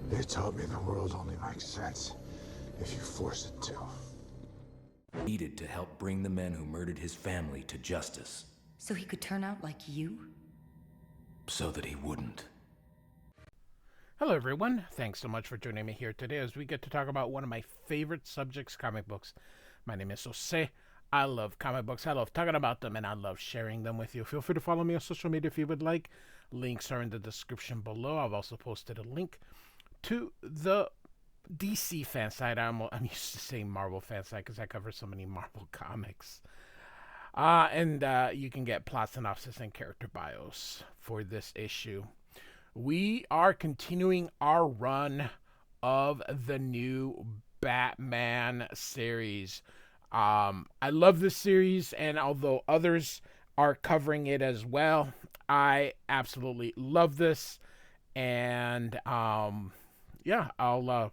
They taught me the world only makes sense if you force it to. Needed to help bring the men who murdered his family to justice. So he could turn out like you? So that he wouldn't. Hello everyone, thanks so much for joining me here today as we get to talk about one of my favorite subjects, comic books. My name is Jose. I love comic books, I love talking about them, and I love sharing them with you. Feel free to follow me on social media if you would like. Links are in the description below. I've also posted a link to the DC fan site. I'm used to saying Marvel fan site because I cover so many Marvel comics. And you can get plot synopsis and character bios for this issue. We are continuing our run of the new Batman series. I love this series, and although others are covering it as well, I absolutely love this. And yeah, I'll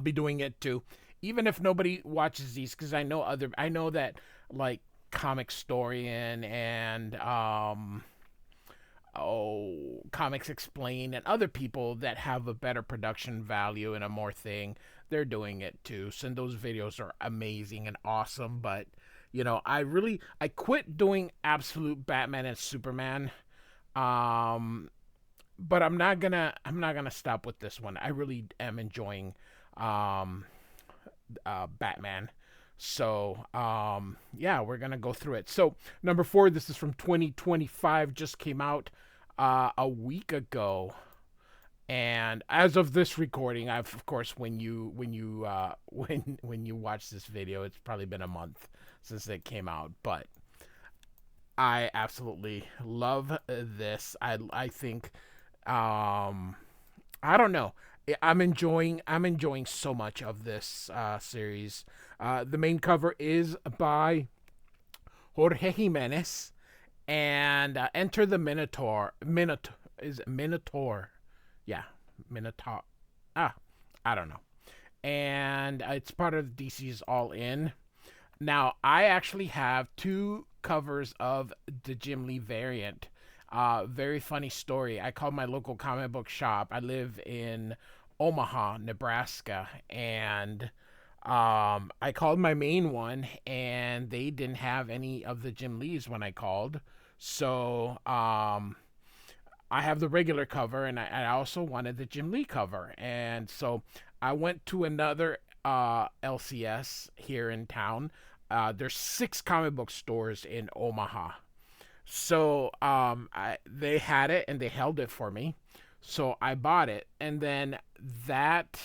be doing it too, even if nobody watches these, because I know that like Comic Storian and Comics Explained and other people that have a better production value and a more thing, they're doing it too. So those videos are amazing and awesome. But you know, I quit doing absolute Batman and Superman. But I'm not gonna stop with this one. I really am enjoying Batman. So yeah, we're gonna go through it. So number 4, this is from 2025, just came out a week ago. And as of this recording, of course, when you watch this video, it's probably been a month since it came out, but I absolutely love this. I think I don't know. I'm enjoying so much of this series. The main cover is by Jorge Jimenez, and enter the Minotaur. Minotaur? Yeah, Minotaur. I don't know. And it's part of DC's All In. Now, I actually have 2 covers of the Jim Lee variant. Very funny story. I called my local comic book shop. I live in Omaha, Nebraska, and I called my main one, and they didn't have any of the Jim Lees when I called. So I have the regular cover, and I also wanted the Jim Lee cover. And so I went to another LCS here in town. There's 6 comic book stores in Omaha. So they had it, and they held it for me. So I bought it, and then that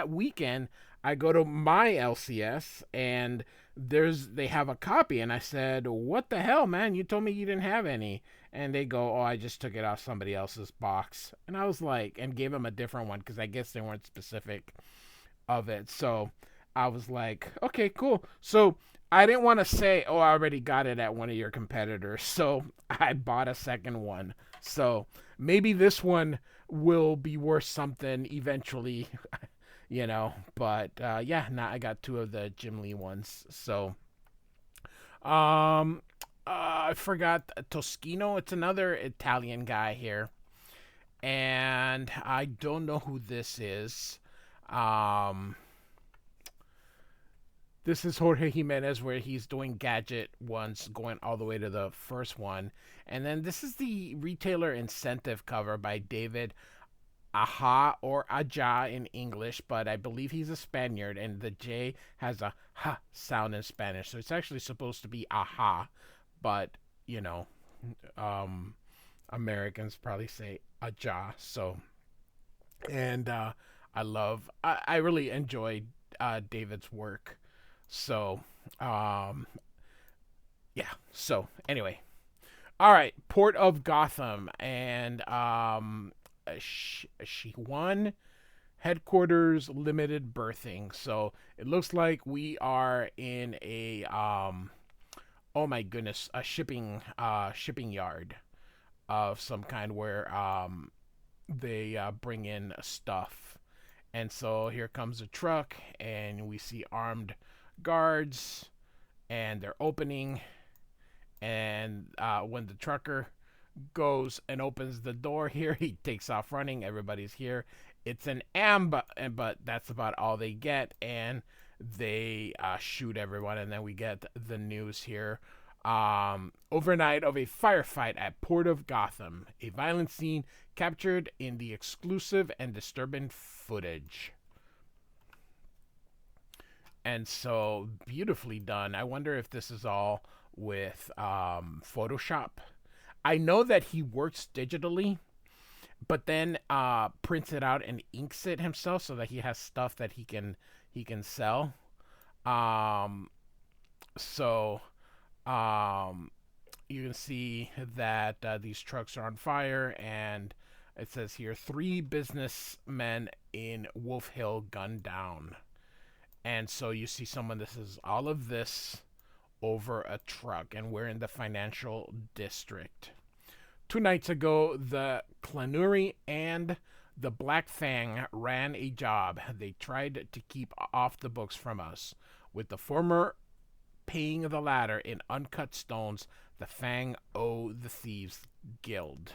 weekend I go to my LCS, and they have a copy, and I said, "What the hell, man? You told me you didn't have any." And they go, "Oh, I just took it off somebody else's box." And I was like, and gave them a different one because I guess they weren't specific of it. So I was like, okay, cool. So I didn't want to say, "Oh, I already got it at one of your competitors." So I bought a second one. So maybe this one will be worth something eventually, you know. But yeah, now I got 2 of the Jim Lee ones. So I forgot Toschino. It's another Italian guy here, and I don't know who this is. This is Jorge Jimenez, where he's doing gadget ones, going all the way to the first one. And then this is the retailer incentive cover by David Aja, or Aja in English, but I believe he's a Spaniard, and the J has a H sound in Spanish. So it's actually supposed to be Aja, but, you know, Americans probably say Aja. So, and I really enjoyed David's work. So, yeah. So, anyway. All right. Port of Gotham. And she won headquarters limited berthing. So, it looks like we are in a, oh my goodness, a shipping yard of some kind where they bring in stuff. And so, here comes a truck, and we see armed guards, and they're opening, and when the trucker goes and opens the door here. He takes off running. Everybody's here. It's an ambush, but that's about all they get, and they shoot everyone. And then we get the news here. Overnight of a firefight at Port of Gotham. A violent scene captured in the exclusive and disturbing footage. And so, beautifully done. I wonder if this is all with Photoshop. I know that he works digitally, but then prints it out and inks it himself so that he has stuff that he can sell. You can see that these trucks are on fire, and it says here 3 businessmen in Wolf Hill gunned down. And so you see someone, this is all of this over a truck, and we're in the financial district. 2 nights ago, the Clanuri and the Black Fang ran a job they tried to keep off the books from us, with the former paying the latter in uncut stones. The Fang owe the Thieves Guild.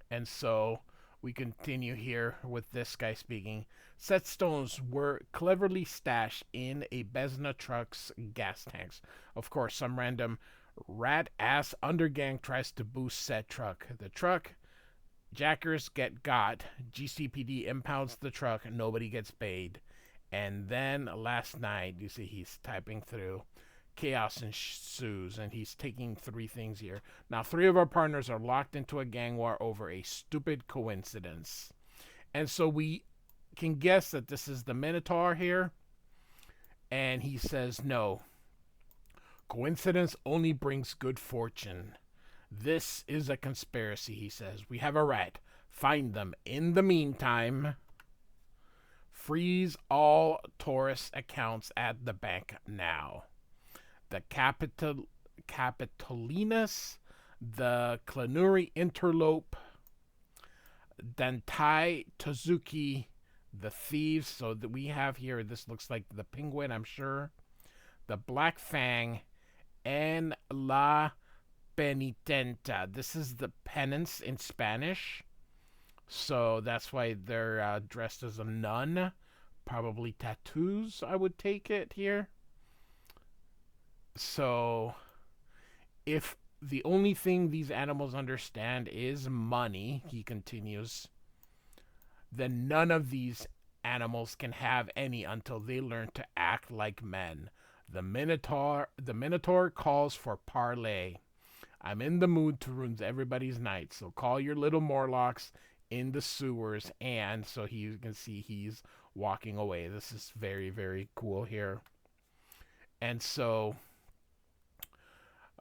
And so we continue here with this guy speaking. Said stones were cleverly stashed in a Besna truck's gas tanks. Of course, some random rat-ass undergang tries to boost said truck. The truck jackers get got. GCPD impounds the truck. Nobody gets paid. And then last night, you see he's typing through. Chaos ensues, and he's taking 3 things here. Now, 3 of our partners are locked into a gang war over a stupid coincidence. And so we can guess that this is the Minotaur here. And he says, no. Coincidence only brings good fortune. This is a conspiracy, he says. We have a rat. Find them. In the meantime, freeze all Taurus accounts at the bank now. The Capitolinas, the Clanuri Interope, Dantai Tozuki, the Thieves. So that we have here, this looks like the Penguin, I'm sure. The Black Fang, and La Penitenta. This is the penance in Spanish. So that's why they're dressed as a nun. Probably tattoos, I would take it here. So, if the only thing these animals understand is money, he continues, then none of these animals can have any until they learn to act like men. The Minotaur calls for parley. I'm in the mood to ruin everybody's night, so call your little Morlocks in the sewers. And so you can see he's walking away. This is very, very cool here. And so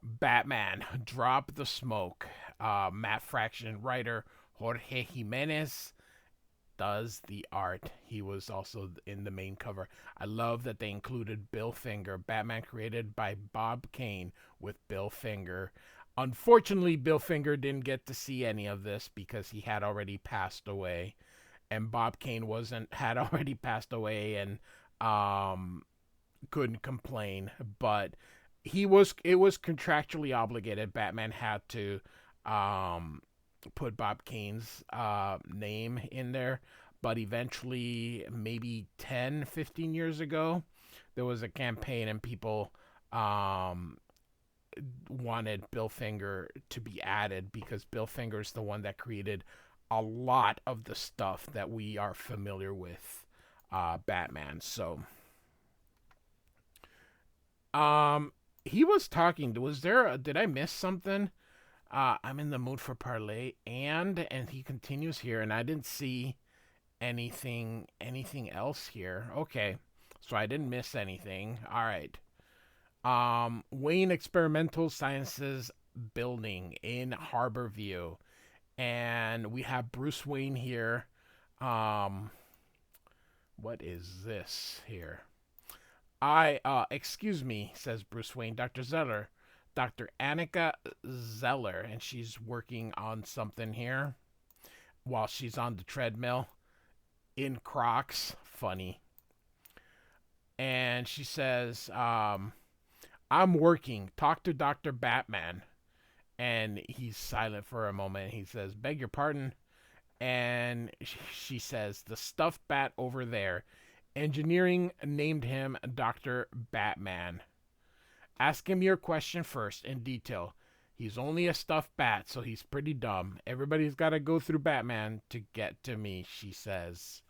Batman, Drop the Smoke. Matt Fraction writer Jorge Jimenez does the art. He was also in the main cover. I love that they included Bill Finger. Batman created by Bob Kane with Bill Finger. Unfortunately, Bill Finger didn't get to see any of this because he had already passed away. And Bob Kane had already passed away and couldn't complain. But it was contractually obligated. Batman had to put Bob Kane's name in there. But eventually, maybe 10, 15 years ago, there was a campaign and people wanted Bill Finger to be added because Bill Finger is the one that created a lot of the stuff that we are familiar with Batman. So he was talking. Did I miss something? I'm in the mood for parley, and he continues here, and I didn't see anything else here. Okay, so I didn't miss anything. All right. Wayne Experimental Sciences Building in Harborview, and we have Bruce Wayne here. What is this here? Excuse me, says Bruce Wayne. Dr. Zeller. Dr. Annika Zeller, and she's working on something here while she's on the treadmill in Crocs. Funny. And she says, I'm working. Talk to Dr. Batman. And he's silent for a moment. He says, beg your pardon. And she says, the stuffed bat over there. Engineering named him Dr. Batman. Ask him your question first in detail. He's only a stuffed bat, so he's pretty dumb. Everybody's got to go through Batman to get to me, she says.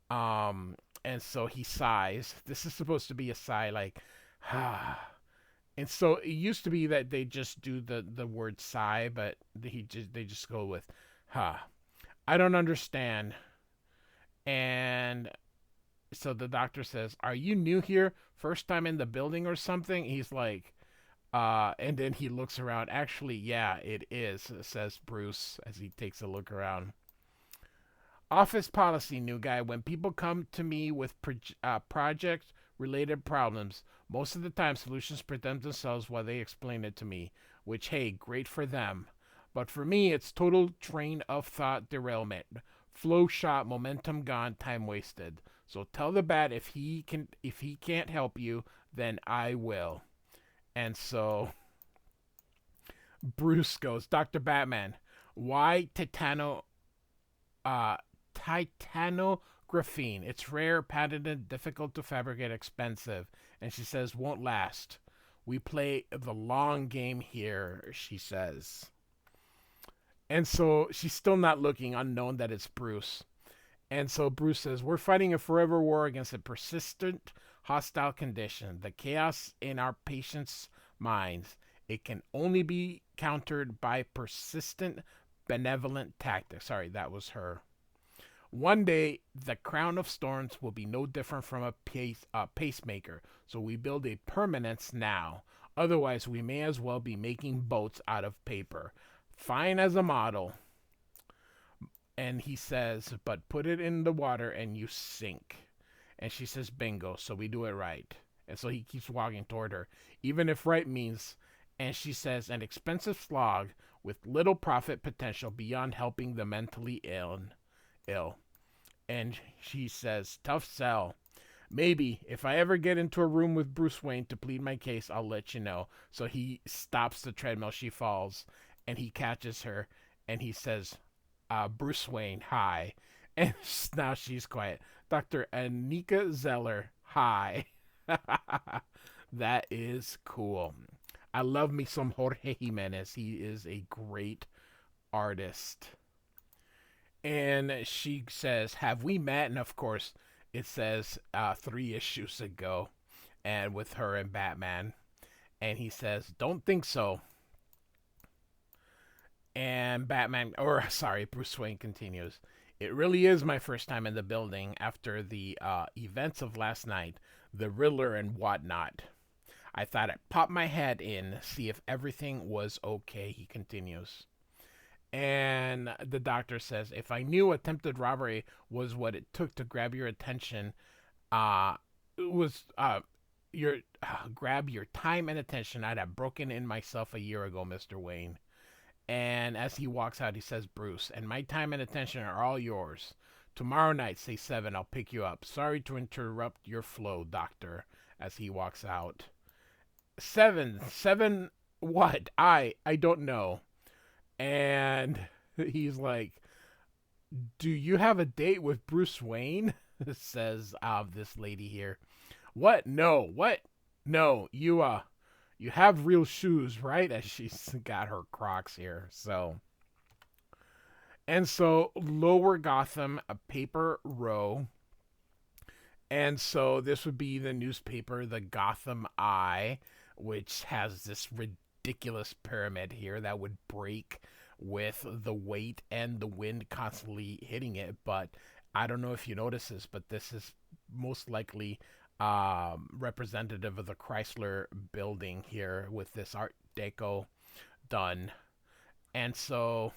And so he sighs. This is supposed to be a sigh, like, ah. And so it used to be that they just do the word sigh, but they just go with, ha. I don't understand. And so the doctor says, are you new here? First time in the building or something? He's like, and then he looks around. Actually, yeah, it is, says Bruce as he takes a look around. Office policy, new guy. When people come to me with project-related problems, most of the time solutions present themselves while they explain it to me, which, hey, great for them. But for me, it's total train of thought derailment. Flow shot, momentum gone, time wasted. So tell the bat if he can't help you, then I will. And so Bruce goes, Dr. Batman, why titanographene? It's rare, patented, difficult to fabricate, expensive. And she says, won't last. We play the long game here, she says. And so she's still not looking, unknown that it's Bruce. And so Bruce says, we're fighting a forever war against a persistent, hostile condition. The chaos in our patients' minds. It can only be countered by persistent, benevolent tactics. Sorry, that was her. One day, the crown of storms will be no different from a pacemaker. So we build a permanence now. Otherwise, we may as well be making boats out of paper. Fine as a model. And he says, but put it in the water and you sink. And she says, bingo, so we do it right. And so he keeps walking toward her, even if right means, and she says, an expensive slog with little profit potential beyond helping the mentally ill. And she says, tough sell. Maybe, if I ever get into a room with Bruce Wayne to plead my case, I'll let you know. So he stops the treadmill, she falls, and he catches her, and he says, Bruce Wayne, hi. And now she's quiet. Dr. Anika Zeller, hi. That is cool. I love me some Jorge Jimenez. He is a great artist. And she says, have we met? And of course, it says 3 issues ago, and with her and Batman. And he says, don't think so. And Bruce Wayne continues, it really is my first time in the building after the events of last night, the Riddler and whatnot. I thought I'd pop my head in, see if everything was okay, he continues. And the doctor says, if I knew attempted robbery was what it took to grab your attention, grab your time and attention, I'd have broken in myself a year ago, Mr. Wayne. And as he walks out, he says, Bruce, and my time and attention are all yours. Tomorrow night, say 7, I'll pick you up. Sorry to interrupt your flow, doctor, as he walks out. 7 what? I don't know. And he's like, do you have a date with Bruce Wayne? Says this lady here. What? No. What? No, you have real shoes, right? As she's got her Crocs here. So Lower Gotham, a paper row. And so this would be the newspaper, the Gotham Eye, which has this ridiculous pyramid here that would break with the weight and the wind constantly hitting it. But I don't know if you notice this, but this is most likely representative of the Chrysler building here with this Art Deco done. And so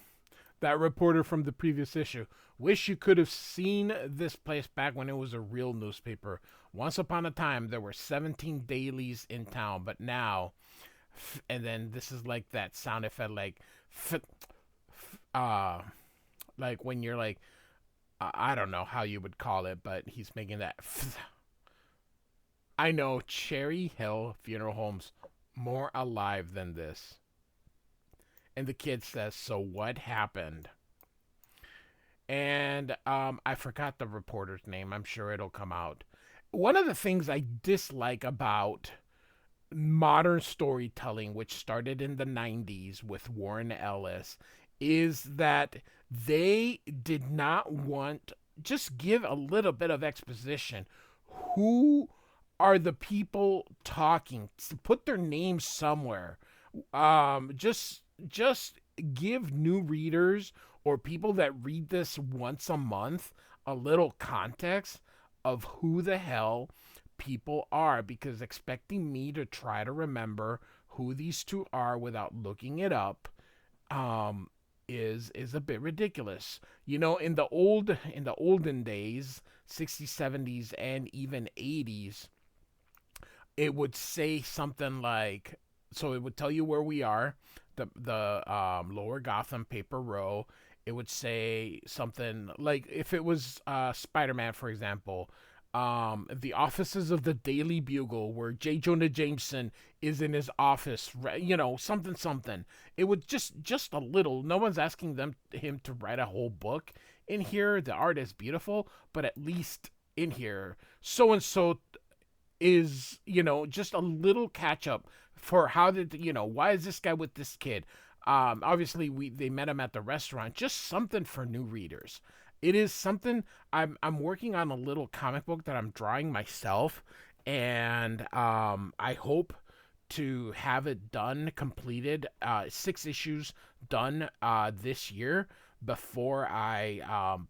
that reporter from the previous issue, wish you could have seen this place back when it was a real newspaper. Once upon a time, there were 17 dailies in town, but now, and then this is like that sound effect, like when you're like, I don't know how you would call it, but he's making that. I know Cherry Hill Funeral Home's more alive than this. And the kid says, so what happened? And I forgot the reporter's name. I'm sure it'll come out. One of the things I dislike about modern storytelling, which started in the 90s with Warren Ellis, is that they did not want, just give a little bit of exposition. Who are the people talking? Put their names somewhere. Just give new readers or people that read this once a month a little context of who the hell people are, because expecting me to try to remember who these two are without looking it up is a bit ridiculous. In the olden days, 60s, 70s, and even 80s, it would say something like, so it would tell you where we are, the Lower Gotham paper row. It would say something like, if it was Spider-Man, for example, the offices of the Daily Bugle, where J. Jonah Jameson is in his office, something. It would just a little. No one's asking him to write a whole book in here. The art is beautiful, but at least in here, so and so is, just a little catch up for how did, why is this guy with this kid? Obviously they met him at the restaurant. Just something for new readers. It is something. I'm working on a little comic book that I'm drawing myself, and I hope to have it done, completed, 6 issues done this year before I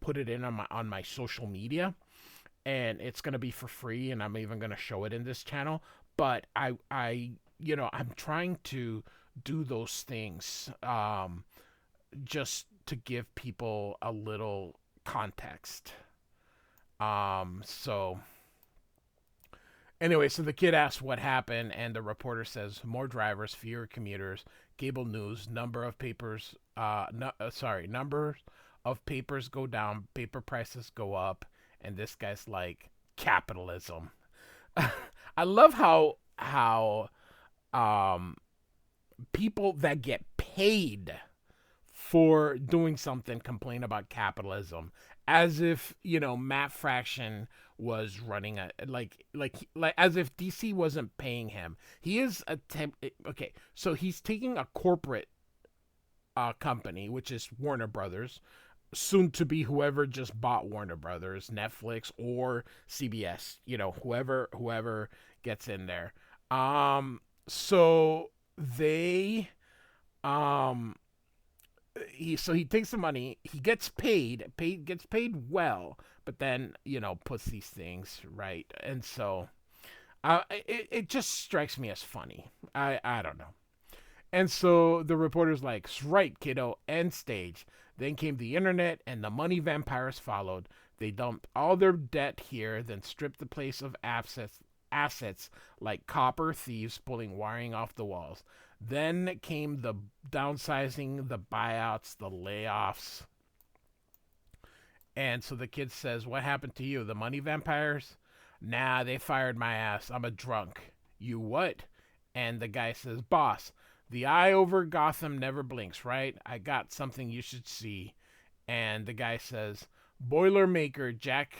put it in on my social media, and it's gonna be for free, and I'm even gonna show it in this channel. But I'm trying to do those things, just to give people a little context. So anyway, so the kid asks what happened, and the reporter says more drivers, fewer commuters, cable news, number of papers go down, paper prices go up, and this guy's like, capitalism. I love how people that get paid for doing something complain about capitalism, as if Matt Fraction was running like as if DC wasn't paying him. He is okay, so he's taking a corporate company, which is Warner Brothers, soon to be whoever just bought Warner Brothers, Netflix or CBS, whoever gets in there. So they he takes the money, he gets paid well, but then puts these things right, and so it just strikes me as funny. I don't know. And so the reporter's like, right, kiddo, end stage. Then came the internet, and the money vampires followed. They dumped all their debt here, then stripped the place of assets like copper thieves pulling wiring off the walls. Then came the downsizing, the buyouts, the layoffs. And so the kid says, what happened to you? The money vampires? Nah, they fired my ass. I'm a drunk. You what? And the guy says, boss, the eye over Gotham never blinks, right? I got something you should see. And the guy says, Boilermaker Jack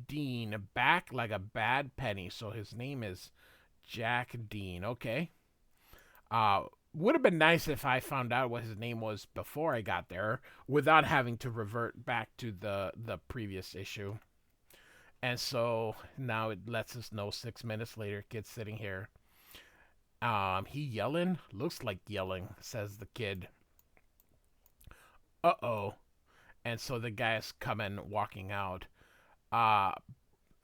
Dean back like a bad penny. So his name is Jack Dean. Okay. Would have been nice if I found out what his name was before I got there, without having to revert back to the previous issue. And so now it lets us know 6 minutes later, kid's sitting here. He yelling? Looks like yelling, says the kid. Uh-oh. And so the guy's walking out. I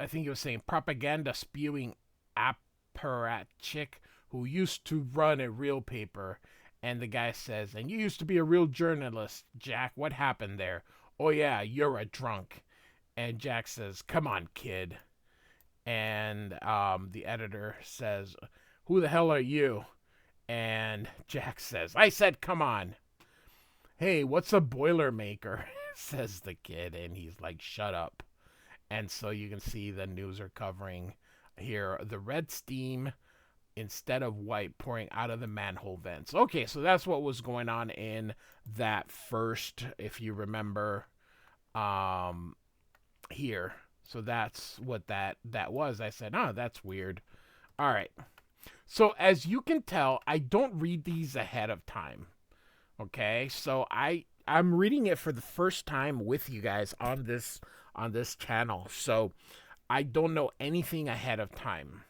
think he was saying propaganda spewing apparatchik who used to run a real paper. And the guy says, and you used to be a real journalist, Jack. What happened there? Oh, yeah, you're a drunk. And Jack says, come on, kid. And the editor says, who the hell are you? And Jack says, I said, come on. Hey, what's a Boilermaker? Says the kid. And he's like, shut up. And so you can see the news are covering here the red steam instead of white pouring out of the manhole vents. Okay, so that's what was going on in that first, if you remember, here. So that's what that was. I said, oh, that's weird. All right. So as you can tell, I don't read these ahead of time. Okay, so I'm reading it for the first time with you guys on this channel. So I don't know anything ahead of time.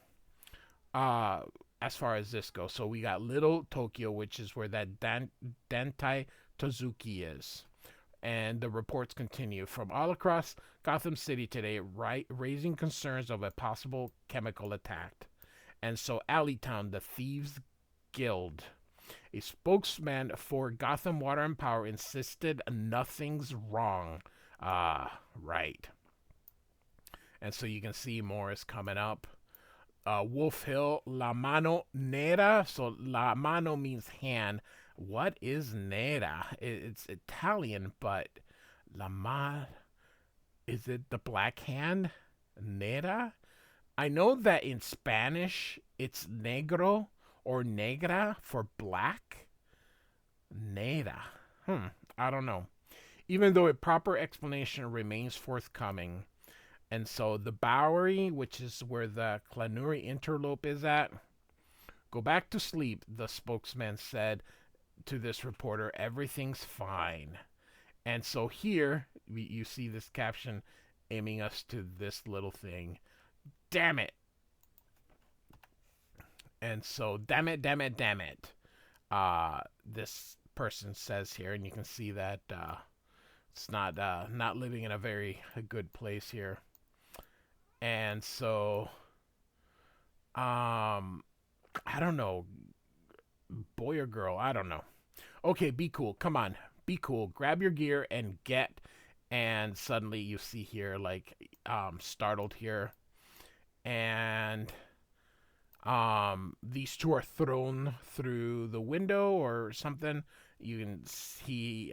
As far as this goes. So we got Little Tokyo, which is where that Dantai Tozuki is. And the reports continue from all across Gotham City today, raising concerns of a possible chemical attack. And so Alleytown, the Thieves Guild, a spokesman for Gotham Water and Power, insisted nothing's wrong. Right. And so you can see more is coming up. Wolf Hill, La Mano Nera. So La Mano means hand. What is Nera? It's Italian, but is it the black hand? Nera? I know that in Spanish it's negro or negra for black. Nera. I don't know. Even though a proper explanation remains forthcoming. And so the Bowery, which is where the Clanuri Interope is at, go back to sleep, the spokesman said to this reporter. Everything's fine. And so here, you see this caption aiming us to this little thing. Damn it. And so, damn it. This person says here, and you can see that it's not living in a very good place here. And so, I don't know, boy or girl, I don't know. Okay, be cool. Come on, be cool. Grab your gear and get. And suddenly you see here, like, startled here. And these two are thrown through the window or something. You can see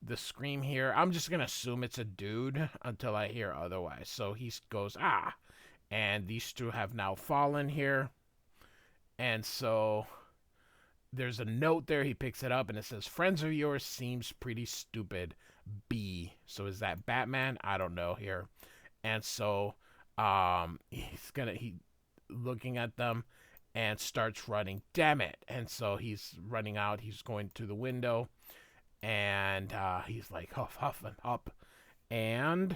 the scream here. I'm just going to assume it's a dude until I hear otherwise. So he goes, ah. And these two have now fallen here. And so there's a note there. He picks it up and it says, friends of yours seems pretty stupid. B. So is that Batman? I don't know here. And so he looking at them and starts running. Damn it. And so he's running out. He's going to the window. And he's like huff and up. And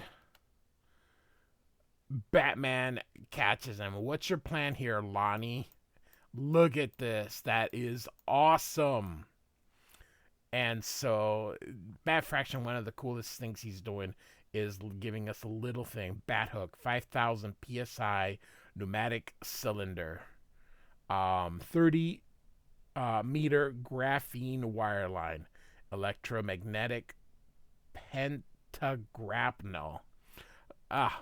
Batman catches him. What's your plan here, Lonnie? Look at this. That is awesome. And so Bat Fraction, one of the coolest things he's doing is giving us a little thing. Bat Hook, 5,000 PSI pneumatic cylinder. 30 meter graphene wire line. Electromagnetic pentagrapnel. All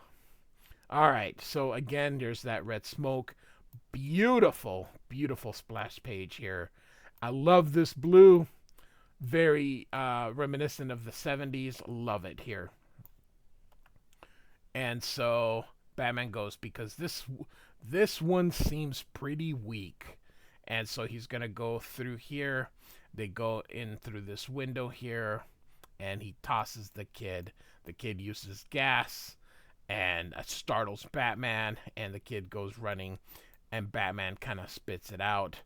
right. So again, there's that red smoke. Beautiful splash page here. I love this blue. Very reminiscent of the 70s. Love it here. And so Batman goes, because this one seems pretty weak. And so he's going to go through here. They go in through this window here, and he tosses the kid. The kid uses gas and startles Batman, and the kid goes running, and Batman kind of spits it out.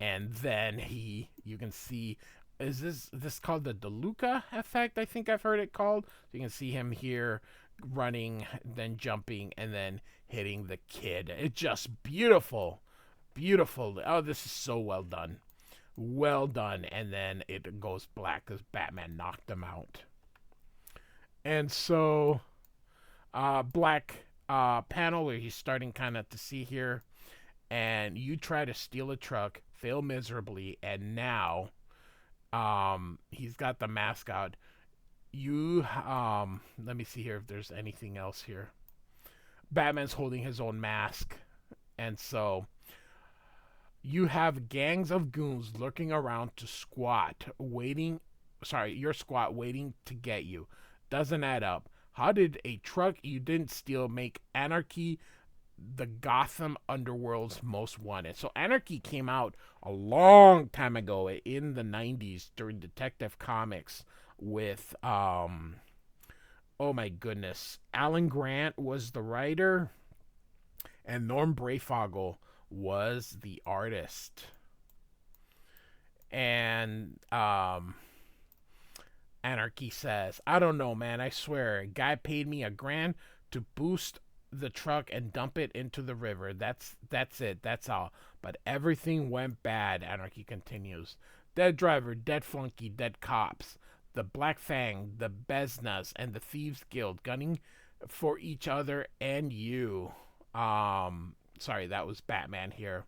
And then you can see, is this called the DeLuca effect? I think I've heard it called. So you can see him here running, then jumping, and then hitting the kid. It's just beautiful. Oh, this is so well done. Well done. And then it goes black because Batman knocked him out. And so black panel where he's starting kind of to see here, and you try to steal a truck, fail miserably, and now he's got the mask out. You let me see here if there's anything else here. Batman's holding his own mask, and so you have gangs of goons lurking around to your squad waiting to get you. Doesn't add up. How did a truck you didn't steal make Anarky the Gotham underworld's most wanted. So Anarky came out a long time ago in the 90s during Detective Comics with oh my goodness, Alan Grant was the writer and Norm Breyfogle was the artist. And Anarky says, I don't know, man. I swear, a guy paid me $1,000 to boost the truck and dump it into the river. That's it. That's all. But everything went bad, Anarky continues. Dead driver, dead flunky, dead cops. The Black Fang, the Besnas, and the Thieves Guild gunning for each other and you. Sorry, that was Batman here.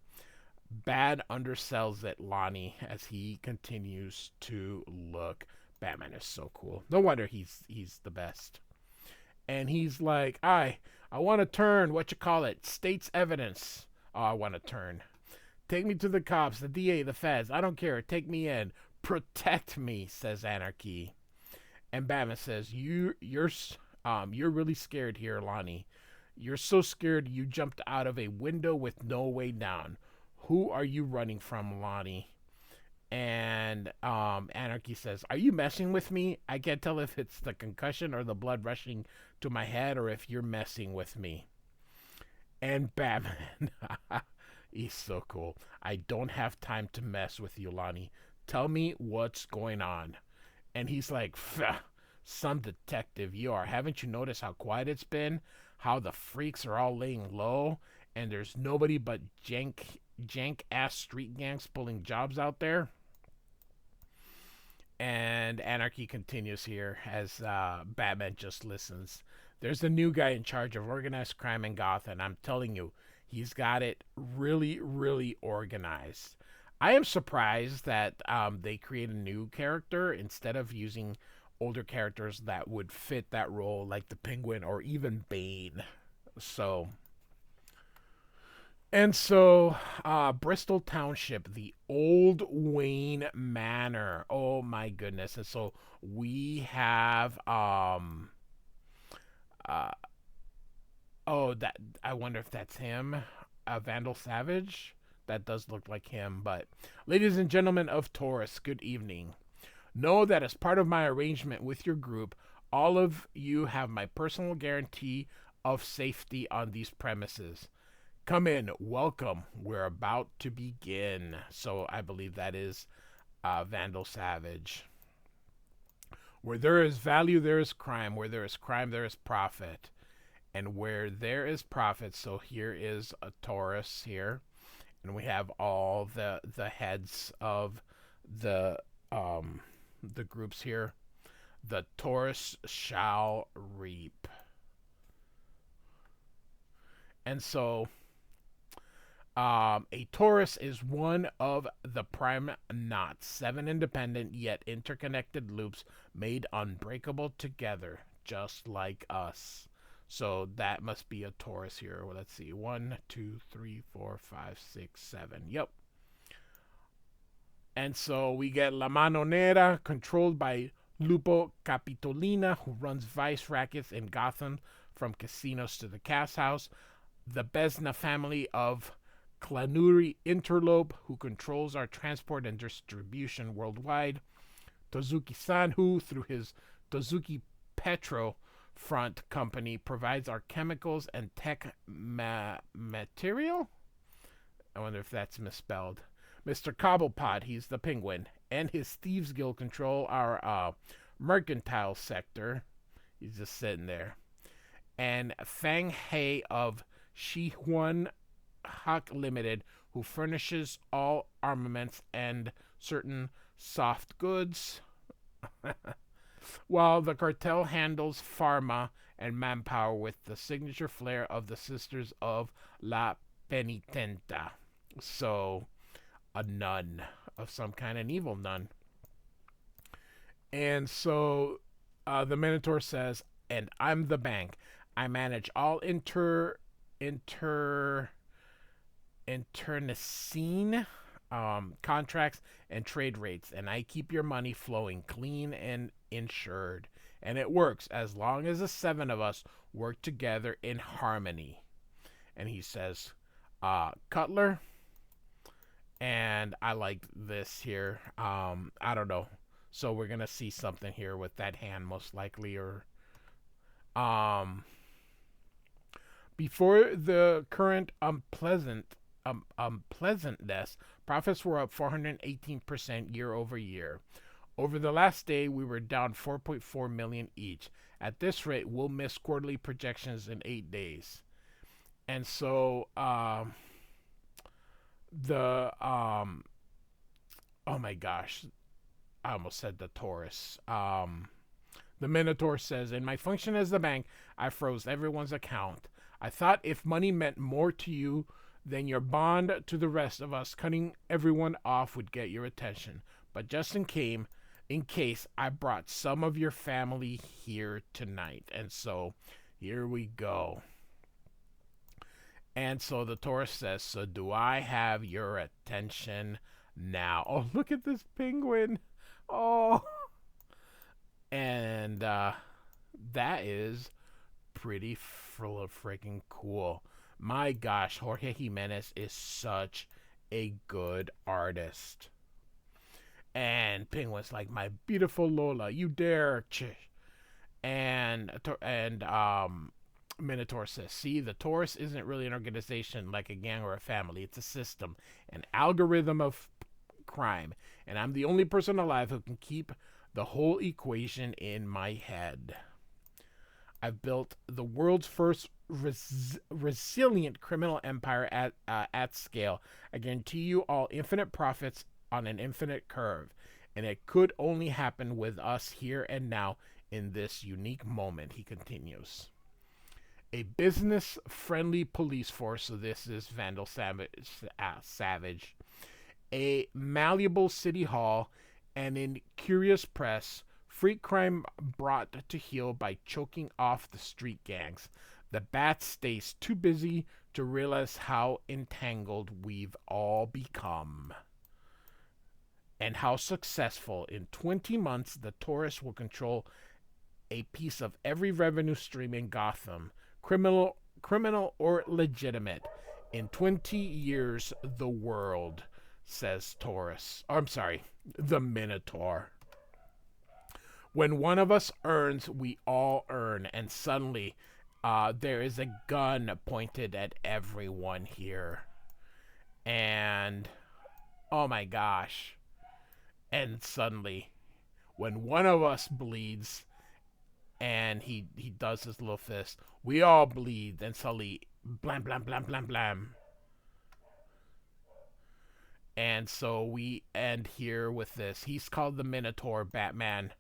Bad undersells it, Lonnie, as he continues to look. Batman is so cool. No wonder he's the best. And he's like, I want to turn, state's evidence. Oh, I want to turn. Take me to the cops, the DA, the feds. I don't care. Take me in. Protect me, says Anarky. And Batman says, you're really scared here, Lonnie. You're so scared you jumped out of a window with no way down. Who are you running from, Lonnie? And Anarky says, are you messing with me? I can't tell if it's the concussion or the blood rushing to my head or if you're messing with me. And Batman, he's so cool. I don't have time to mess with you, Lonnie. Tell me what's going on. And he's like, some detective you are. Haven't you noticed how quiet it's been? How the freaks are all laying low? And there's nobody but jank-ass street gangs pulling jobs out there? And Anarky continues here as Batman just listens. There's a new guy in charge of organized crime in Gotham, and I'm telling you, he's got it really, really organized. I am surprised that they create a new character instead of using older characters that would fit that role, like the Penguin or even Bane. So Bristol Township, the Old Wayne Manor. Oh my goodness. And so we have that I wonder if that's him, Vandal Savage. That does look like him. But ladies and gentlemen of Taurus, good evening. Know that as part of my arrangement with your group, all of you have my personal guarantee of safety on these premises. Come in, welcome. We're about to begin. So I believe that is Vandal Savage. Where there is value, there is crime. Where there is crime, there is profit. And where there is profit, so here is a Taurus here. And we have all the heads of the groups here. The Taurus shall reap. And so a Taurus is one of the prime knots, 7 independent yet interconnected loops made unbreakable together, just like us. So that must be a Taurus here. Well, let's see. 1, 2, 3, 4, 5, 6, 7. Yep. And so we get La Manonera, controlled by Lupo Capitolina, who runs vice rackets in Gotham from casinos to the cast house. The Besna family of Clanuri Interope, who controls our transport and distribution worldwide. Tozuki-san, who, through his Tozuki Petro Front company, provides our chemicals and tech material. I wonder if that's misspelled. Mr. Cobblepot, he's the Penguin, and his Thieves Guild control our mercantile sector. He's just sitting there. And Fang Hei of Shihuan Hawk Limited, who furnishes all armaments and certain soft goods. While the cartel handles pharma and manpower with the signature flair of the Sisters of La Penitenta. So, a nun of some kind, an evil nun. And so, the Minotaur says, and I'm the bank. I manage all internecine contracts and trade rates, and I keep your money flowing clean and insured. And it works as long as the 7 of us work together in harmony. and he says, Cutler. And I like this here. I don't know. So we're gonna see something here with that hand, most likely, or before the current unpleasantness, profits were up 418% year over year. Over the last day, we were down 4.4 million each. At this rate, we'll miss quarterly projections in 8 days. And so, oh my gosh, I almost said the Taurus. The Minotaur says, in my function as the bank, I froze everyone's account. I thought if money meant more to you than your bond to the rest of us, cutting everyone off would get your attention. But just in case, I brought some of your family here tonight. And so, here we go. And so the Taurus says, so do I have your attention now? Oh, look at this penguin. Oh. And that is pretty freaking cool. My gosh, Jorge Jimenez is such a good artist. And Penguin's like, my beautiful Lola, you dare. And Minotaur says, see, the Taurus isn't really an organization like a gang or a family. It's a system, an algorithm of crime. And I'm the only person alive who can keep the whole equation in my head. I've built the world's first resilient criminal empire at scale. I guarantee you all infinite profits on an infinite curve. And it could only happen with us here and now in this unique moment, he continues. A business-friendly police force, so this is Vandal Savage. A malleable city hall, and in curious press, freak crime brought to heel by choking off the street gangs. The bat stays too busy to realize how entangled we've all become. And how successful. In 20 months, the Taurus will control a piece of every revenue stream in Gotham, criminal or legitimate. In 20 years, the world, says Taurus. I'm sorry, the Minotaur. When one of us earns, we all earn. And suddenly, there is a gun pointed at everyone here. And, oh my gosh. And suddenly, when one of us bleeds, and he does his little fist, we all bleed, and suddenly, blam, blam, blam, blam, blam. And so we end here with this. He's called the Minotaur, Batman.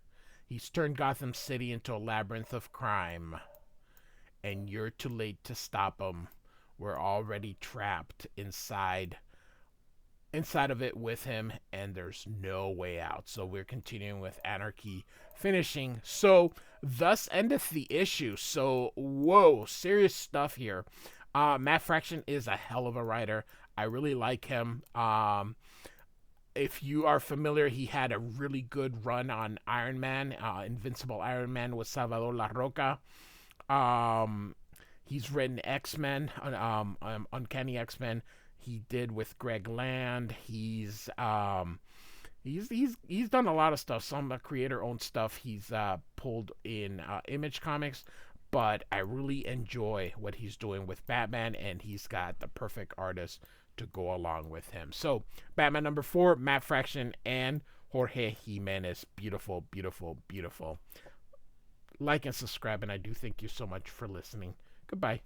He's turned Gotham City into a labyrinth of crime. And you're too late to stop him. We're already trapped inside of it with him, and there's no way out. So we're continuing with Anarky, finishing. So thus endeth the issue. So whoa, serious stuff here. Matt Fraction is a hell of a writer. I really like him. If you are familiar, he had a really good run on Iron Man, Invincible Iron Man with Salvador La Roca. He's written X-Men, Uncanny X-Men. He did with Greg Land. He's done a lot of stuff. Some creator-owned stuff he's pulled in Image Comics, but I really enjoy what he's doing with Batman, and he's got the perfect artist to go along with him. So, Batman number 4, Matt Fraction and Jorge Jimenez. Beautiful, beautiful, beautiful. Like and subscribe, and I do thank you so much for listening. Goodbye.